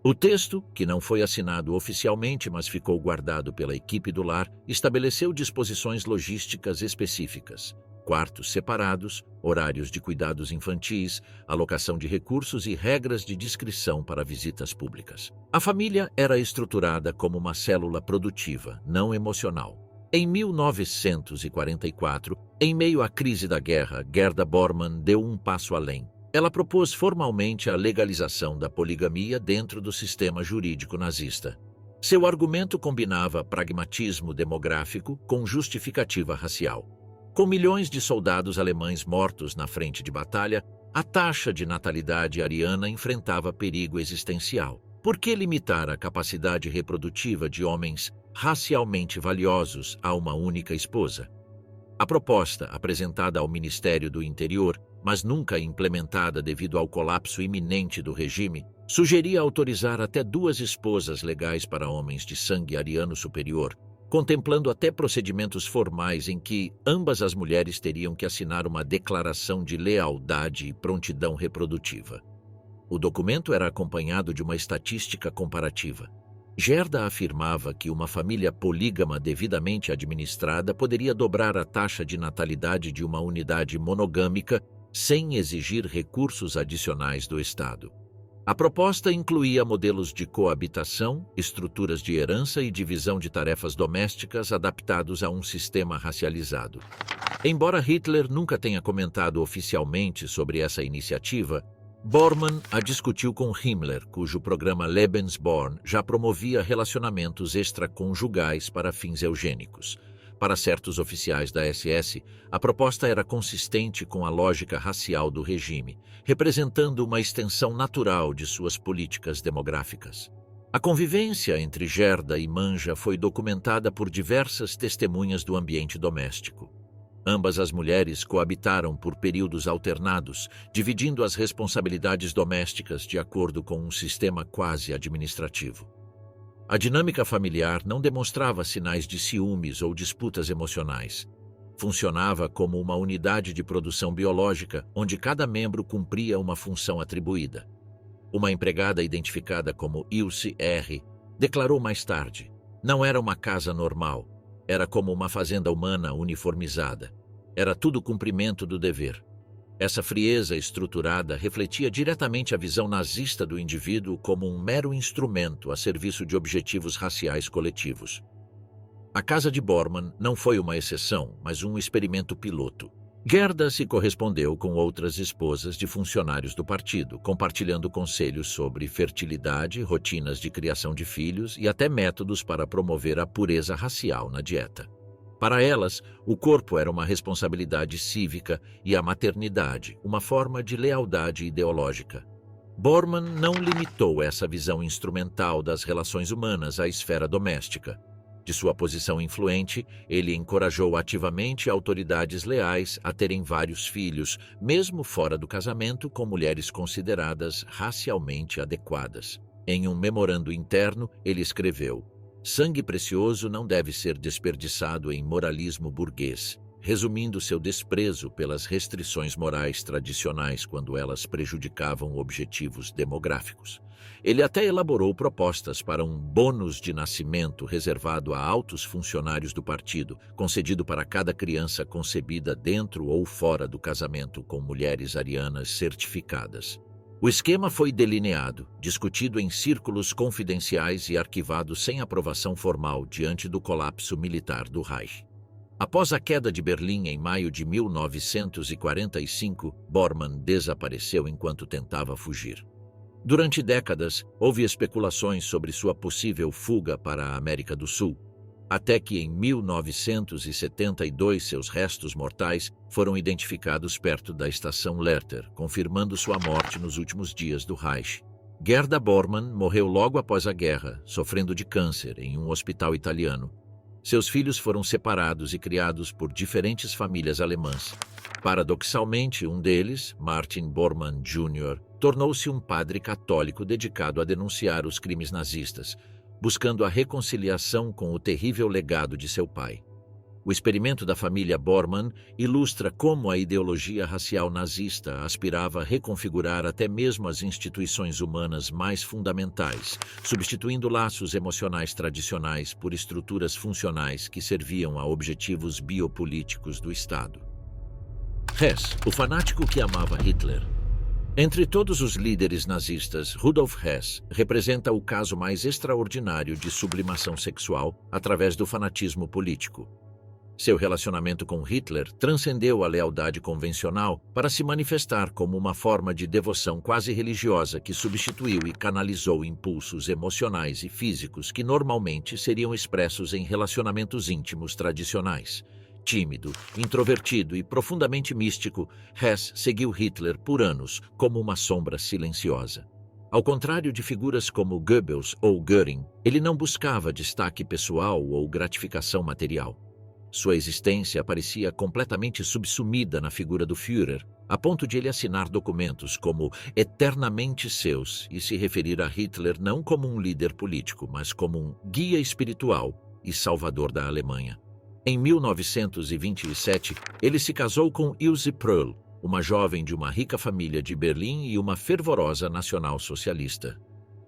O texto, que não foi assinado oficialmente, mas ficou guardado pela equipe do lar, estabeleceu disposições logísticas específicas: quartos separados, horários de cuidados infantis, alocação de recursos e regras de discrição para visitas públicas. A família era estruturada como uma célula produtiva, não emocional. Em 1944, em meio à crise da guerra, Gerda Bormann deu um passo além. Ela propôs formalmente a legalização da poligamia dentro do sistema jurídico nazista. Seu argumento combinava pragmatismo demográfico com justificativa racial. Com milhões de soldados alemães mortos na frente de batalha, a taxa de natalidade ariana enfrentava perigo existencial. Por que limitar a capacidade reprodutiva de homens racialmente valiosos a uma única esposa? A proposta, apresentada ao Ministério do Interior, mas nunca implementada devido ao colapso iminente do regime, sugeria autorizar até 2 esposas legais para homens de sangue ariano superior, contemplando até procedimentos formais em que ambas as mulheres teriam que assinar uma declaração de lealdade e prontidão reprodutiva. O documento era acompanhado de uma estatística comparativa. Gerda afirmava que uma família polígama devidamente administrada poderia dobrar a taxa de natalidade de uma unidade monogâmica sem exigir recursos adicionais do Estado. A proposta incluía modelos de coabitação, estruturas de herança e divisão de tarefas domésticas adaptados a um sistema racializado. Embora Hitler nunca tenha comentado oficialmente sobre essa iniciativa, Bormann a discutiu com Himmler, cujo programa Lebensborn já promovia relacionamentos extraconjugais para fins eugênicos. Para certos oficiais da SS, a proposta era consistente com a lógica racial do regime, representando uma extensão natural de suas políticas demográficas. A convivência entre Gerda e Manja foi documentada por diversas testemunhas do ambiente doméstico. Ambas as mulheres coabitaram por períodos alternados, dividindo as responsabilidades domésticas de acordo com um sistema quase administrativo. A dinâmica familiar não demonstrava sinais de ciúmes ou disputas emocionais. Funcionava como uma unidade de produção biológica, onde cada membro cumpria uma função atribuída. Uma empregada identificada como Ilse R. declarou mais tarde: "Não era uma casa normal. Era como uma fazenda humana uniformizada. Era tudo cumprimento do dever." Essa frieza estruturada refletia diretamente a visão nazista do indivíduo como um mero instrumento a serviço de objetivos raciais coletivos. A casa de Bormann não foi uma exceção, mas um experimento piloto. Gerda se correspondeu com outras esposas de funcionários do partido, compartilhando conselhos sobre fertilidade, rotinas de criação de filhos e até métodos para promover a pureza racial na dieta. Para elas, o corpo era uma responsabilidade cívica e a maternidade, uma forma de lealdade ideológica. Bormann não limitou essa visão instrumental das relações humanas à esfera doméstica. De sua posição influente, ele encorajou ativamente autoridades leais a terem vários filhos, mesmo fora do casamento, com mulheres consideradas racialmente adequadas. Em um memorando interno, ele escreveu: "Sangue precioso não deve ser desperdiçado em moralismo burguês", resumindo seu desprezo pelas restrições morais tradicionais quando elas prejudicavam objetivos demográficos. Ele até elaborou propostas para um bônus de nascimento reservado a altos funcionários do partido, concedido para cada criança concebida dentro ou fora do casamento com mulheres arianas certificadas. O esquema foi delineado, discutido em círculos confidenciais e arquivado sem aprovação formal diante do colapso militar do Reich. Após a queda de Berlim em maio de 1945, Bormann desapareceu enquanto tentava fugir. Durante décadas, houve especulações sobre sua possível fuga para a América do Sul. até que em 1972 seus restos mortais foram identificados perto da estação Lerter, confirmando sua morte nos últimos dias do Reich. Gerda Bormann morreu logo após a guerra, sofrendo de câncer em um hospital italiano. Seus filhos foram separados e criados por diferentes famílias alemãs. Paradoxalmente, um deles, Martin Bormann Jr., tornou-se um padre católico dedicado a denunciar os crimes nazistas, buscando a reconciliação com o terrível legado de seu pai. O experimento da família Bormann ilustra como a ideologia racial nazista aspirava a reconfigurar até mesmo as instituições humanas mais fundamentais, substituindo laços emocionais tradicionais por estruturas funcionais que serviam a objetivos biopolíticos do Estado. Hess, o fanático que amava Hitler. Entre todos os líderes nazistas, Rudolf Hess representa o caso mais extraordinário de sublimação sexual através do fanatismo político. Seu relacionamento com Hitler transcendeu a lealdade convencional para se manifestar como uma forma de devoção quase religiosa que substituiu e canalizou impulsos emocionais e físicos que normalmente seriam expressos em relacionamentos íntimos tradicionais. Tímido, introvertido e profundamente místico, Hess seguiu Hitler por anos como uma sombra silenciosa. Ao contrário de figuras como Goebbels ou Göring, ele não buscava destaque pessoal ou gratificação material. Sua existência parecia completamente subsumida na figura do Führer, a ponto de ele assinar documentos como eternamente seus e se referir a Hitler não como um líder político, mas como um guia espiritual e salvador da Alemanha. Em 1927, ele se casou com Ilse Pröll, uma jovem de uma rica família de Berlim e uma fervorosa nacional-socialista.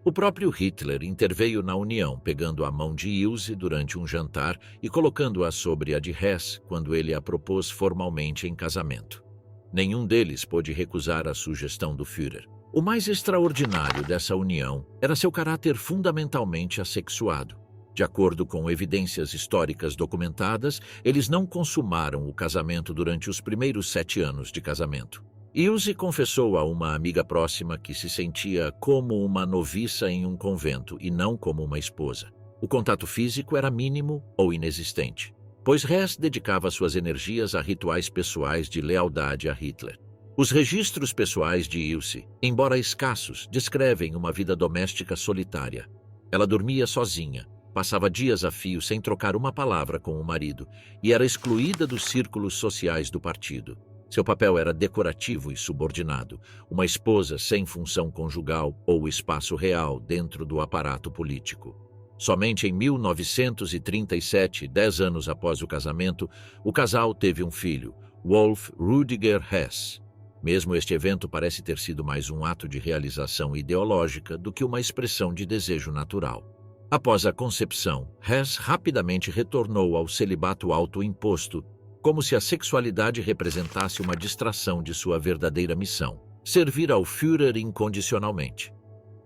O próprio Hitler interveio na união, pegando a mão de Ilse durante um jantar e colocando-a sobre a de Hess quando ele a propôs formalmente em casamento. Nenhum deles pôde recusar a sugestão do Führer. O mais extraordinário dessa união era seu caráter fundamentalmente assexuado. De acordo com evidências históricas documentadas, eles não consumaram o casamento durante os primeiros 7 anos de casamento. Ilse confessou a uma amiga próxima que se sentia como uma noviça em um convento e não como uma esposa. O contato físico era mínimo ou inexistente, pois Hess dedicava suas energias a rituais pessoais de lealdade a Hitler. Os registros pessoais de Ilse, embora escassos, descrevem uma vida doméstica solitária. Ela dormia sozinha, passava dias a fio sem trocar uma palavra com o marido e era excluída dos círculos sociais do partido. Seu papel era decorativo e subordinado, uma esposa sem função conjugal ou espaço real dentro do aparato político. Somente em 1937, 10 anos após o casamento, o casal teve um filho, Wolf Rüdiger Hess. Mesmo este evento parece ter sido mais um ato de realização ideológica do que uma expressão de desejo natural. Após a concepção, Hess rapidamente retornou ao celibato autoimposto, como se a sexualidade representasse uma distração de sua verdadeira missão, servir ao Führer incondicionalmente.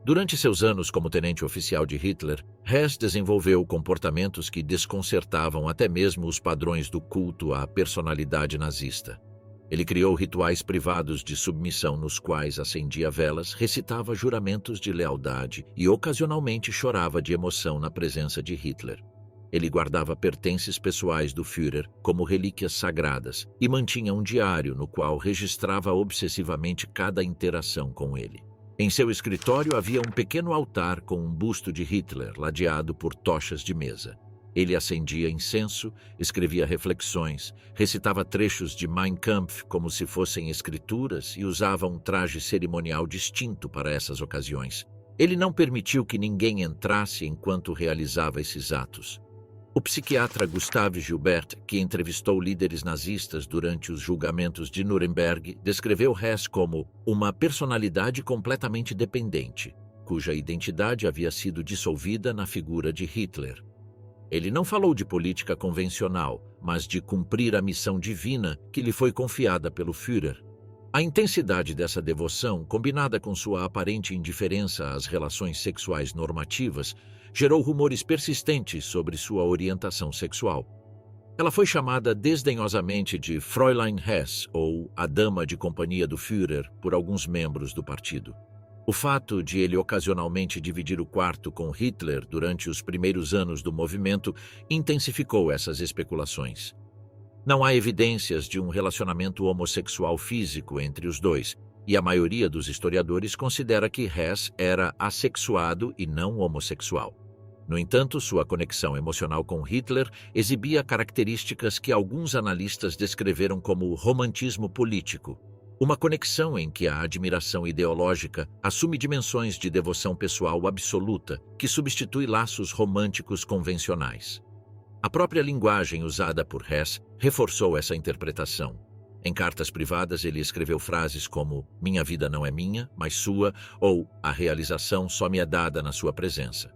Durante seus anos como tenente oficial de Hitler, Hess desenvolveu comportamentos que desconcertavam até mesmo os padrões do culto à personalidade nazista. Ele criou rituais privados de submissão nos quais acendia velas, recitava juramentos de lealdade e ocasionalmente chorava de emoção na presença de Hitler. Ele guardava pertences pessoais do Führer como relíquias sagradas e mantinha um diário no qual registrava obsessivamente cada interação com ele. Em seu escritório havia um pequeno altar com um busto de Hitler ladeado por tochas de mesa. Ele acendia incenso, escrevia reflexões, recitava trechos de Mein Kampf como se fossem escrituras e usava um traje cerimonial distinto para essas ocasiões. Ele não permitiu que ninguém entrasse enquanto realizava esses atos. O psiquiatra Gustav Gilbert, que entrevistou líderes nazistas durante os julgamentos de Nuremberg, descreveu Hess como uma personalidade completamente dependente, cuja identidade havia sido dissolvida na figura de Hitler. Ele não falou de política convencional, mas de cumprir a missão divina que lhe foi confiada pelo Führer. A intensidade dessa devoção, combinada com sua aparente indiferença às relações sexuais normativas, gerou rumores persistentes sobre sua orientação sexual. Ela foi chamada desdenhosamente de Fräulein Hess, ou a dama de companhia do Führer, por alguns membros do partido. O fato de ele ocasionalmente dividir o quarto com Hitler durante os primeiros anos do movimento intensificou essas especulações. Não há evidências de um relacionamento homossexual físico entre os dois, e a maioria dos historiadores considera que Hess era assexuado e não homossexual. No entanto, sua conexão emocional com Hitler exibia características que alguns analistas descreveram como romantismo político, uma conexão em que a admiração ideológica assume dimensões de devoção pessoal absoluta, que substitui laços românticos convencionais. A própria linguagem usada por Hess reforçou essa interpretação. Em cartas privadas, ele escreveu frases como "minha vida não é minha, mas sua", ou "a realização só me é dada na sua presença".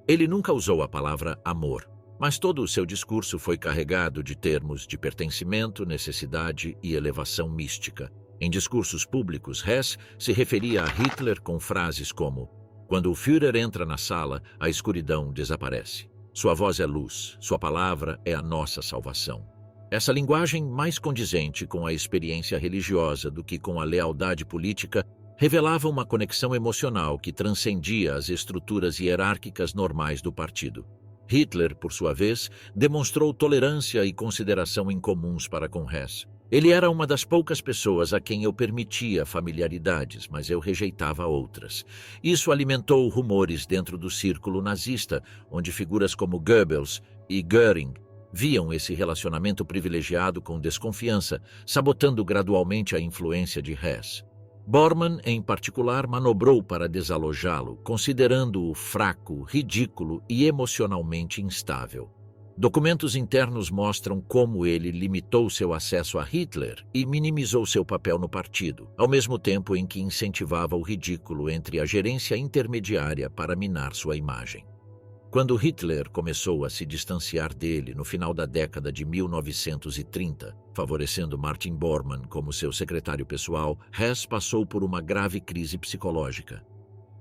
Ele nunca usou a palavra amor, mas todo o seu discurso foi carregado de termos de pertencimento, necessidade e elevação mística. Em discursos públicos, Hess se referia a Hitler com frases como "quando o Führer entra na sala, a escuridão desaparece. Sua voz é luz, sua palavra é a nossa salvação". Essa linguagem, mais condizente com a experiência religiosa do que com a lealdade política, revelava uma conexão emocional que transcendia as estruturas hierárquicas normais do partido. Hitler, por sua vez, demonstrou tolerância e consideração incomuns para com Hess. Ele era uma das poucas pessoas a quem eu permitia familiaridades, mas eu rejeitava outras. Isso alimentou rumores dentro do círculo nazista, onde figuras como Goebbels e Göring viam esse relacionamento privilegiado com desconfiança, sabotando gradualmente a influência de Hess. Bormann, em particular, manobrou para desalojá-lo, considerando-o fraco, ridículo e emocionalmente instável. Documentos internos mostram como ele limitou seu acesso a Hitler e minimizou seu papel no partido, ao mesmo tempo em que incentivava o ridículo entre a gerência intermediária para minar sua imagem. Quando Hitler começou a se distanciar dele no final da década de 1930, favorecendo Martin Bormann como seu secretário pessoal, Hess passou por uma grave crise psicológica.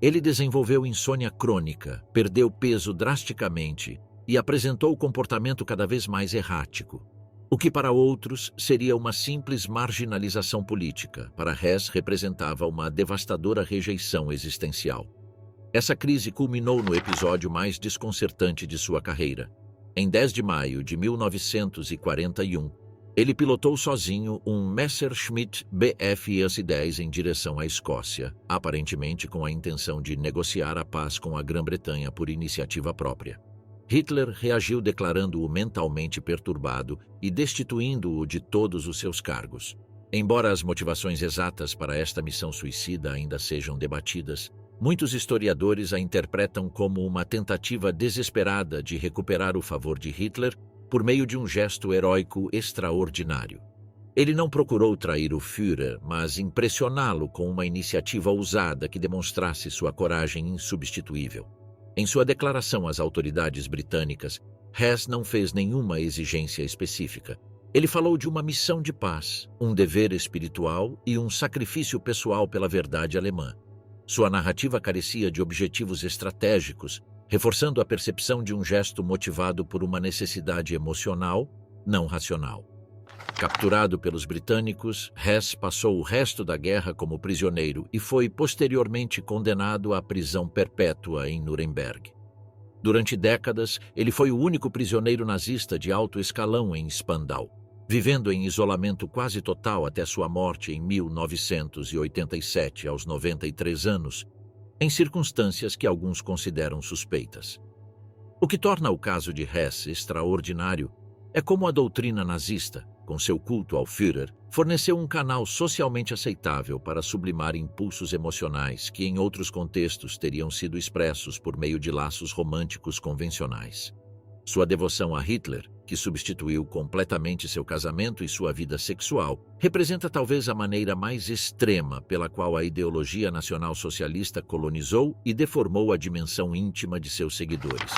Ele desenvolveu insônia crônica, perdeu peso drasticamente e apresentou comportamento cada vez mais errático. O que para outros seria uma simples marginalização política, para Hess representava uma devastadora rejeição existencial. Essa crise culminou no episódio mais desconcertante de sua carreira. Em 10 de maio de 1941, ele pilotou sozinho um Messerschmitt Bf US-10 em direção à Escócia, aparentemente com a intenção de negociar a paz com a Grã-Bretanha por iniciativa própria. Hitler reagiu declarando-o mentalmente perturbado e destituindo-o de todos os seus cargos. Embora as motivações exatas para esta missão suicida ainda sejam debatidas, muitos historiadores a interpretam como uma tentativa desesperada de recuperar o favor de Hitler por meio de um gesto heróico extraordinário. Ele não procurou trair o Führer, mas impressioná-lo com uma iniciativa ousada que demonstrasse sua coragem insubstituível. Em sua declaração às autoridades britânicas, Hess não fez nenhuma exigência específica. Ele falou de uma missão de paz, um dever espiritual e um sacrifício pessoal pela verdade alemã. Sua narrativa carecia de objetivos estratégicos, reforçando a percepção de um gesto motivado por uma necessidade emocional, não racional. Capturado pelos britânicos, Hess passou o resto da guerra como prisioneiro e foi posteriormente condenado à prisão perpétua em Nuremberg. Durante décadas, ele foi o único prisioneiro nazista de alto escalão em Spandau, vivendo em isolamento quase total até sua morte em 1987, aos 93 anos, em circunstâncias que alguns consideram suspeitas. O que torna o caso de Hess extraordinário é como a doutrina nazista, com seu culto ao Führer, forneceu um canal socialmente aceitável para sublimar impulsos emocionais que, em outros contextos, teriam sido expressos por meio de laços românticos convencionais. Sua devoção a Hitler, que substituiu completamente seu casamento e sua vida sexual, representa talvez a maneira mais extrema pela qual a ideologia nacional-socialista colonizou e deformou a dimensão íntima de seus seguidores.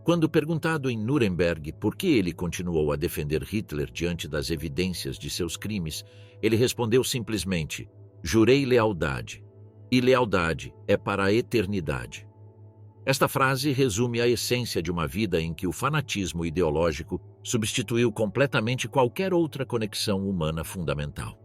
Quando perguntado em Nuremberg por que ele continuou a defender Hitler diante das evidências de seus crimes, ele respondeu simplesmente: "Jurei lealdade, e lealdade é para a eternidade". Esta frase resume a essência de uma vida em que o fanatismo ideológico substituiu completamente qualquer outra conexão humana fundamental.